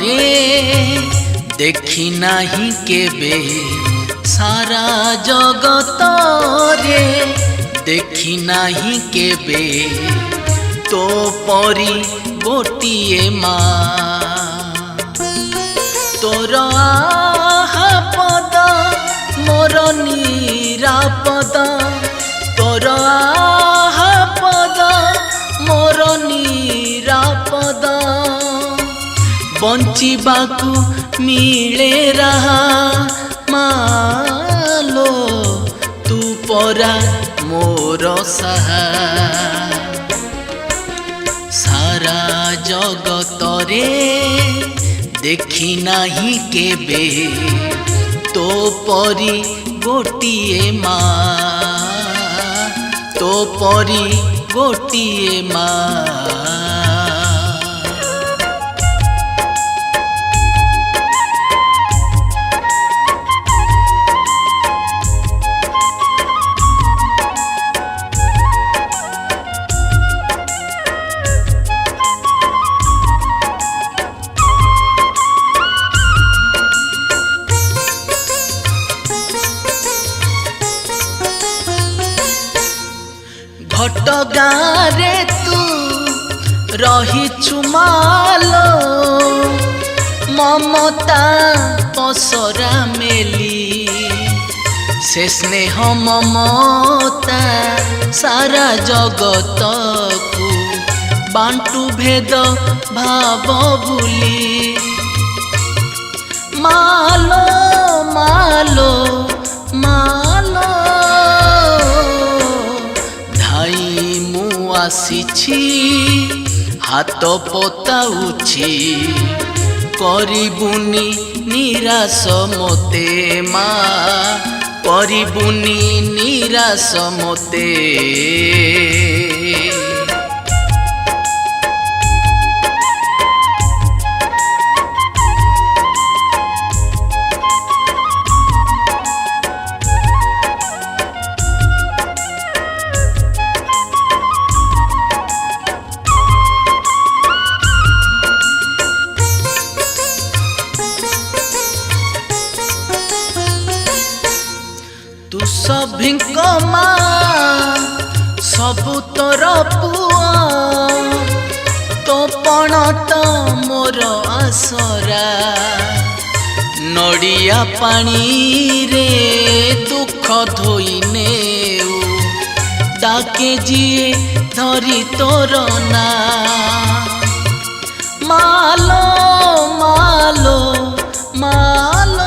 रे देखी नाही केबे सारा जगत रे देखी नाही केबे तो परी गोटिए माँ तोर पद मोर निरापद तोर पद मोर निरापद बंचिबाकू मिले रहा मालो तू परा मोर सहा सारा जगत रे देखी नाही केबे तो परी गोटिए माँ तो परी गोटिए माँ घट गारे तू रहिछु मालो ममता पसरा मेली से स्नेह ममता सारा जगत को बांटू भेद भाव भूली मालो मालो मालो आसीछि हाथ पताउछि करिबुनी निराश मते माँ करिबुनी निराश मते तू सभिंक माँ सबु तोर पुआ तो पण तो मोर आसरा नड़िया पानी रे दुख धोई नेउ डाके जिए धरी तोर ना मालो मालो मालो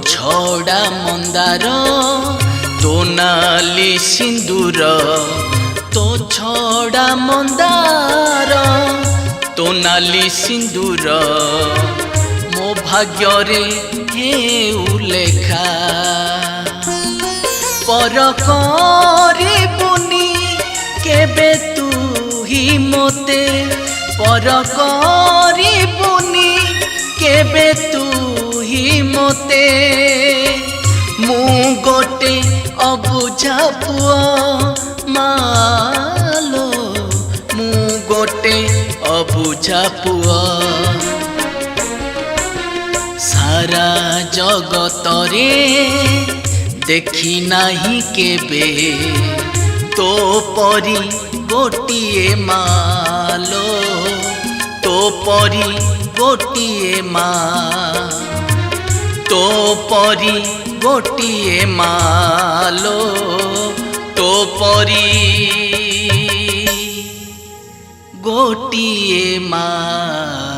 छड़ा मंदार तो नाली सिंदूर तो छड़ा मंदार तो नाली सिंदूर मो भाग्य रे हेउ लेखा पर करिबुनी केबे तू ही मोते पर करिबुनी केबे तू ही मोते मु गोटे अबुझा पुआ मालो मु गोटे अबुझा पुआ सारा जगत रे देखी नाही केबे तो परी गोटिए मालो तो परी गोटिए माँ तो परी गोटिए मालो तो परी गोटिए माँ।